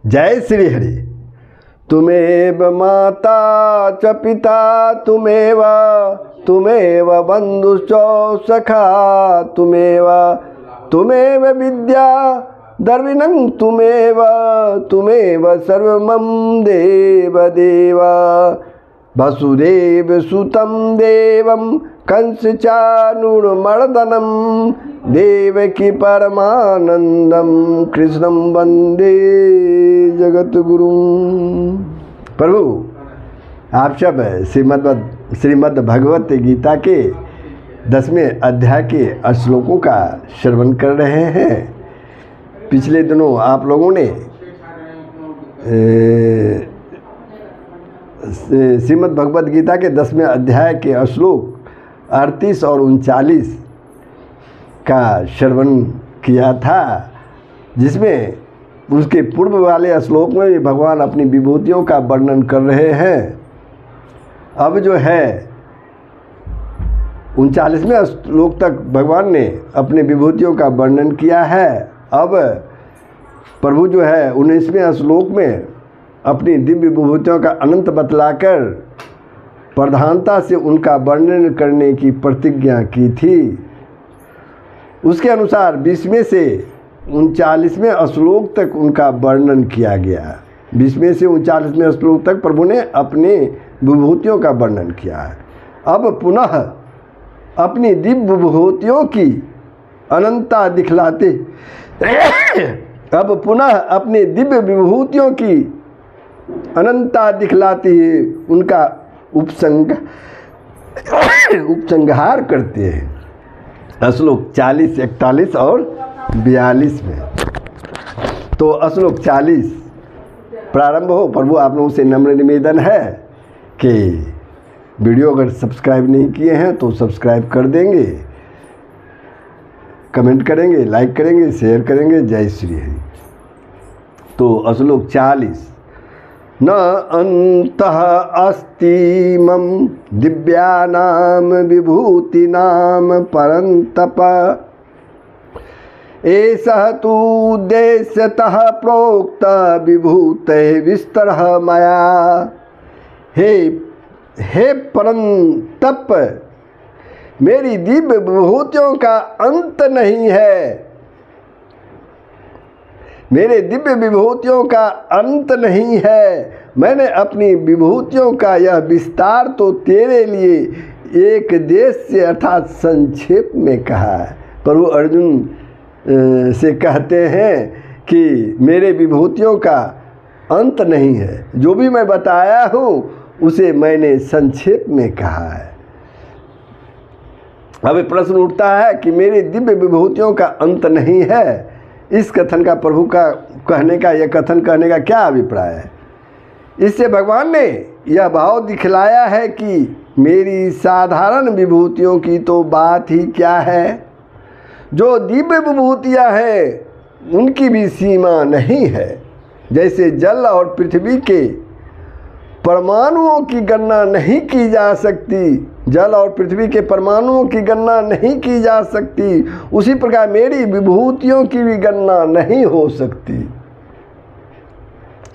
जय श्री हरि। तुमेव माता च पिता तुमेव बंधुश्च सखा तुमेव विद्या द्रविणं तुमेव सर्वमं देव वसुदेव सुतं देवं कंसचानूरमर्दनं देवकी परमानंदम कृष्णं वंदे जगद्गुरुं। प्रभु, आप सब श्रीमद् भगवत गीता के 10वें अध्याय के श्लोकों का श्रवण कर रहे हैं। पिछले दिनों आप लोगों ने श्रीमद् भगवत गीता के 10वें अध्याय के श्लोक 38 और 39 का श्रवण किया था, जिसमें उसके पूर्व वाले श्लोक में भी भगवान अपनी विभूतियों का वर्णन कर रहे हैं। अब जो है 39वें श्लोक तक भगवान ने अपनी विभूतियों का वर्णन किया है। अब प्रभु जो है 19वें श्लोक में अपनी दिव्य विभूतियों का अनंत बतलाकर प्रधानता से उनका वर्णन करने की प्रतिज्ञा की थी। उसके अनुसार 20वें से 39वें श्लोक तक उनका वर्णन किया गया। 20वें से 39वें श्लोक तक प्रभु ने अपने विभूतियों का वर्णन किया है। अब पुनः अपनी दिव्य विभूतियों की अनंतता दिखलाते अब पुनः अपनी दिव्य विभूतियों की अनंतता दिखलाते ही उनका उपसंहार करते हैं श्लोक 40, 41 और 42 में। तो श्लोक 40 प्रारंभ हो। प्रभु, आप लोगों से नम्र निवेदन है कि वीडियो अगर सब्सक्राइब नहीं किए हैं तो सब्सक्राइब कर देंगे, कमेंट करेंगे, लाइक करेंगे, शेयर करेंगे। जय श्री हरि। तो श्लोक 40। न अंतः अस्ति मम दिव्यानाम विभूतिनाम परन्तप एषः तु उद्देश्यतः प्रोक्त विभूतेः विस्तरः मया। हे परन्तप, मेरी दिव्य विभूतियों का अंत नहीं है। मेरे दिव्य विभूतियों का अंत नहीं है। मैंने अपनी विभूतियों का यह विस्तार तो तेरे लिए एक देश से अर्थात संक्षेप में कहा है। प्रभु अर्जुन से कहते हैं कि मेरे विभूतियों का अंत नहीं है। जो भी मैं बताया हूँ उसे मैंने संक्षेप में कहा है। अब प्रश्न उठता है कि मेरी दिव्य विभूतियों का अंत नहीं है। इस कथन का प्रभु का कहने का, यह कथन कहने का क्या अभिप्राय है? इससे भगवान ने यह भाव दिखलाया है कि मेरी साधारण विभूतियों की तो बात ही क्या है, जो दिव्य विभूतियाँ हैं उनकी भी सीमा नहीं है। जैसे जल और पृथ्वी के परमाणुओं की गणना नहीं की जा सकती, जल और पृथ्वी के परमाणुओं की गणना नहीं की जा सकती, उसी प्रकार मेरी विभूतियों की भी गणना नहीं हो सकती।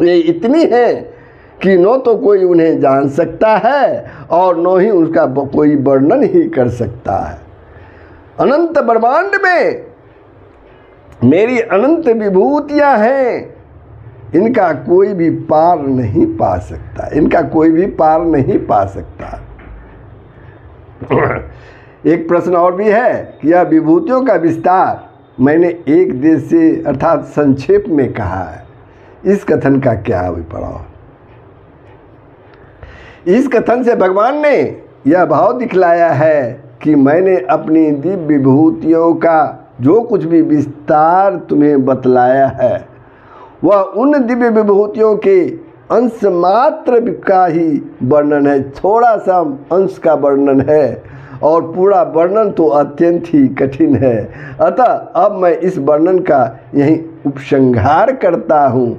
ये इतनी है कि न तो कोई उन्हें जान सकता है और न ही उसका कोई वर्णन ही कर सकता है। अनंत ब्रह्मांड में मेरी अनंत विभूतियाँ हैं, इनका कोई भी पार नहीं पा सकता, इनका कोई भी पार नहीं पा सकता। एक प्रश्न और भी है कि यह विभूतियों का विस्तार मैंने एक देश से अर्थात संक्षेप में कहा है। इस कथन का क्या अभिप्राय? इस कथन से भगवान ने यह भाव दिखलाया है कि मैंने अपनी दिव्य विभूतियों का जो कुछ भी विस्तार तुम्हें बतलाया है वह उन दिव्य विभूतियों के अंश मात्र का ही वर्णन है। थोड़ा सा अंश का वर्णन है और पूरा वर्णन तो अत्यंत ही कठिन है। अतः अब मैं इस वर्णन का यही उपसंहार करता हूँ।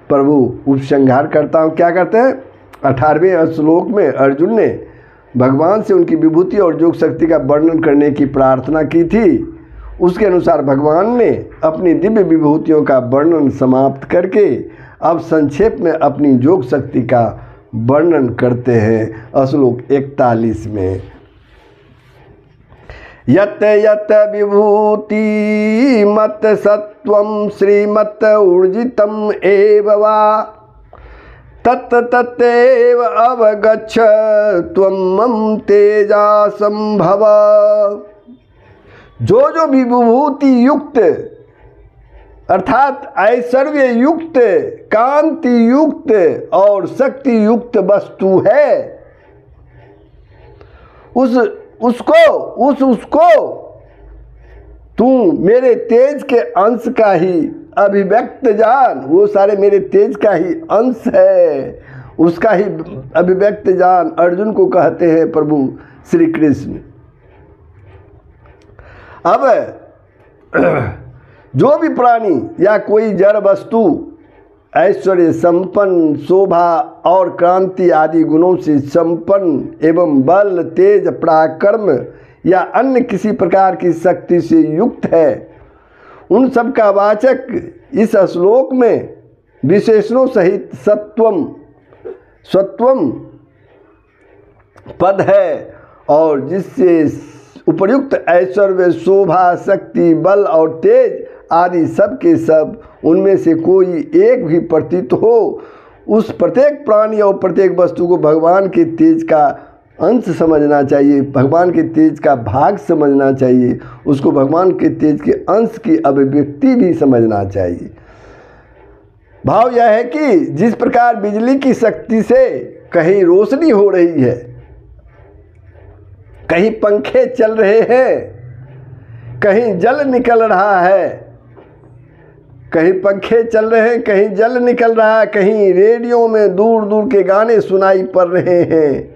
प्रभु उपसंहार करता हूँ। क्या करते हैं? 18वें श्लोक में अर्जुन ने भगवान से उनकी विभूति और योग शक्ति का वर्णन करने की प्रार्थना की थी। उसके अनुसार भगवान ने अपनी दिव्य विभूतियों का वर्णन समाप्त करके अब संक्षेप में अपनी योग शक्ति का वर्णन करते हैं श्लोक 41 में। यत यत विभूति मत सत्वं श्रीमत ऊर्जितम् एव वा तत् तत्तेव अवगच्छ त्वं मम तेजा संभव। जो जो विभूति युक्त अर्थात ऐश्वर्य युक्त, कांति युक्त और शक्ति युक्त वस्तु है, उसको तू मेरे तेज के अंश का ही अभिव्यक्त जान। वो सारे मेरे तेज का ही अंश है, उसका ही अभिव्यक्त जान अर्जुन को कहते हैं प्रभु श्री कृष्ण। अब जो भी प्राणी या कोई जड़ वस्तु ऐश्वर्य संपन्न, शोभा और क्रांति आदि गुणों से संपन्न एवं बल, तेज, पराक्रम या अन्य किसी प्रकार की शक्ति से युक्त है, उन सब का वाचक इस श्लोक में विशेषणों सहित सत्वम पद है, और जिससे उपर्युक्त ऐश्वर्य, शोभा, शक्ति, बल और तेज आदि सब के सब उनमें से कोई एक भी प्रतीत हो, उस प्रत्येक प्राणी और प्रत्येक वस्तु को भगवान के तेज का अंश समझना चाहिए, भगवान के तेज का भाग समझना चाहिए, उसको भगवान के तेज के अंश की अभिव्यक्ति भी समझना चाहिए। भाव यह है कि जिस प्रकार बिजली की शक्ति से कहीं रोशनी हो रही है, कहीं पंखे चल रहे हैं, कहीं जल निकल रहा है, कहीं पंखे चल रहे हैं, कहीं जल निकल रहा है, कहीं रेडियो में दूर दूर के गाने सुनाई पड़ रहे हैं,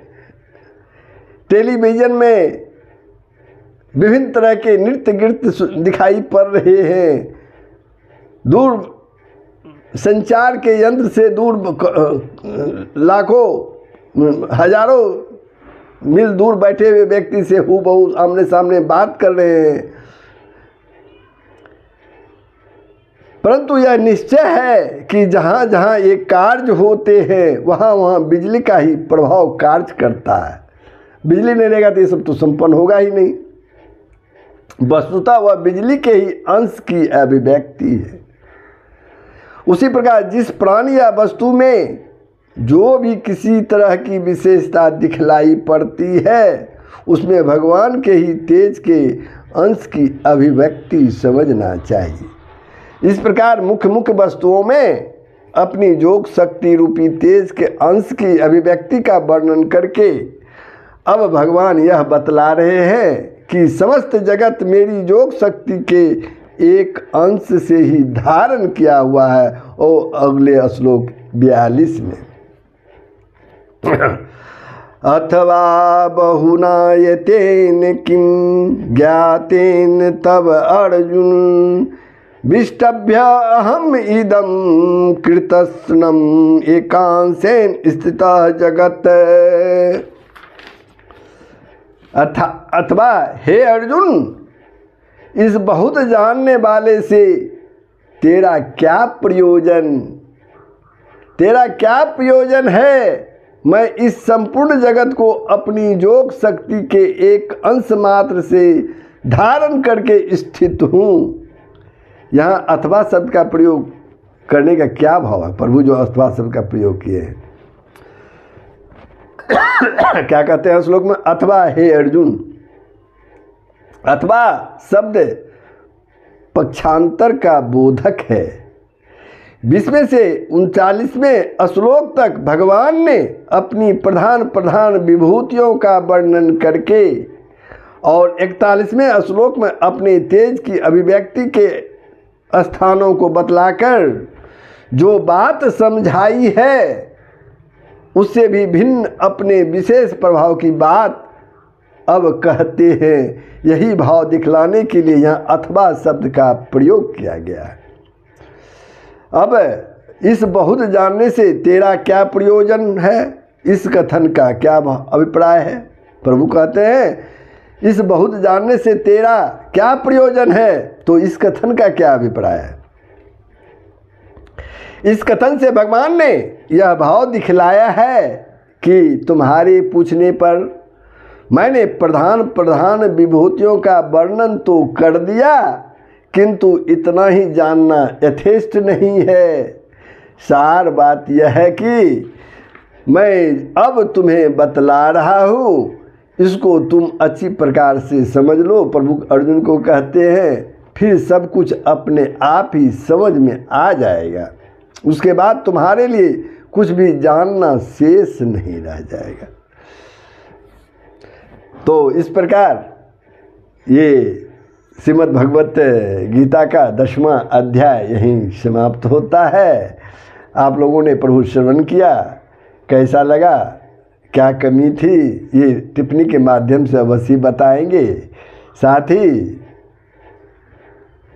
टेलीविज़न में विभिन्न तरह के नृत्य गीत दिखाई पड़ रहे हैं, दूर संचार के यंत्र से दूर लाखों हजारों मील दूर बैठे हुए व्यक्ति से हूबहू आमने सामने बात कर रहे हैं। परंतु यह निश्चय है कि जहाँ जहाँ ये कार्य होते हैं वहाँ वहाँ बिजली का ही प्रभाव कार्य करता है। बिजली नहीं रहेगा तो ये सब तो संपन्न होगा ही नहीं। वस्तुतः वह बिजली के ही अंश की अभिव्यक्ति है। उसी प्रकार जिस प्राणी या वस्तु में जो भी किसी तरह की विशेषता दिखलाई पड़ती है, उसमें भगवान के ही तेज के अंश की अभिव्यक्ति समझना चाहिए। इस प्रकार मुख्य मुख्य वस्तुओं में अपनी योग शक्ति रूपी तेज के अंश की अभिव्यक्ति का वर्णन करके अब भगवान यह बतला रहे हैं कि समस्त जगत मेरी योग शक्ति के एक अंश से ही धारण किया हुआ है। और अगले श्लोक 42 में अथवा बहुनायतेन किं ज्ञातेन तब अर्जुन विष्टभ्य अहम इदम कृतस्नम एकांशेन स्थितः जगत। अथवा हे अर्जुन, इस बहुत जानने वाले से तेरा क्या प्रयोजन है। मैं इस संपूर्ण जगत को अपनी योग शक्ति के एक अंश मात्र से धारण करके स्थित हूँ। यहाँ अथवा शब्द का प्रयोग करने का क्या भाव है? प्रभु जो अथवा शब्द का प्रयोग किए हैं क्या कहते हैं श्लोक में? अथवा हे अर्जुन। अथवा शब्द पक्षांतर का बोधक है। 20वें से 39वें श्लोक तक भगवान ने अपनी प्रधान विभूतियों का वर्णन करके और 41वें श्लोक में अपने तेज की अभिव्यक्ति के स्थानों को बतलाकर जो बात समझाई है, उससे भी भिन्न अपने विशेष प्रभाव की बात अब कहते हैं। यही भाव दिखलाने के लिए यहाँ अथवा शब्द का प्रयोग किया गया है। अब इस बहुत जानने से तेरा क्या प्रयोजन है, इस कथन का क्या अभिप्राय है? प्रभु कहते हैं इस बहुत जानने से तेरा क्या प्रयोजन है, तो इस कथन का क्या अभिप्राय है? इस कथन से भगवान ने यह भाव दिखलाया है कि तुम्हारे पूछने पर मैंने प्रधान प्रधान विभूतियों का वर्णन तो कर दिया, किंतु इतना ही जानना यथेष्ट नहीं है। सार बात यह है कि मैं अब तुम्हें बतला रहा हूँ, इसको तुम अच्छी प्रकार से समझ लो। प्रभु अर्जुन को कहते हैं फिर सब कुछ अपने आप ही समझ में आ जाएगा, उसके बाद तुम्हारे लिए कुछ भी जानना शेष नहीं रह जाएगा। तो इस प्रकार ये श्रीमद् भगवत गीता का 10वां अध्याय यहीं समाप्त होता है। आप लोगों ने प्रभु श्रवण किया, कैसा लगा, क्या कमी थी, ये टिप्पणी के माध्यम से अवश्य बताएंगे। साथ ही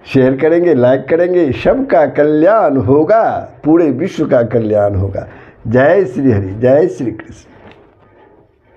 शेयर करेंगे, लाइक करेंगे, सबका कल्याण होगा, पूरे विश्व का कल्याण होगा। जय श्री हरि, जय श्री कृष्ण।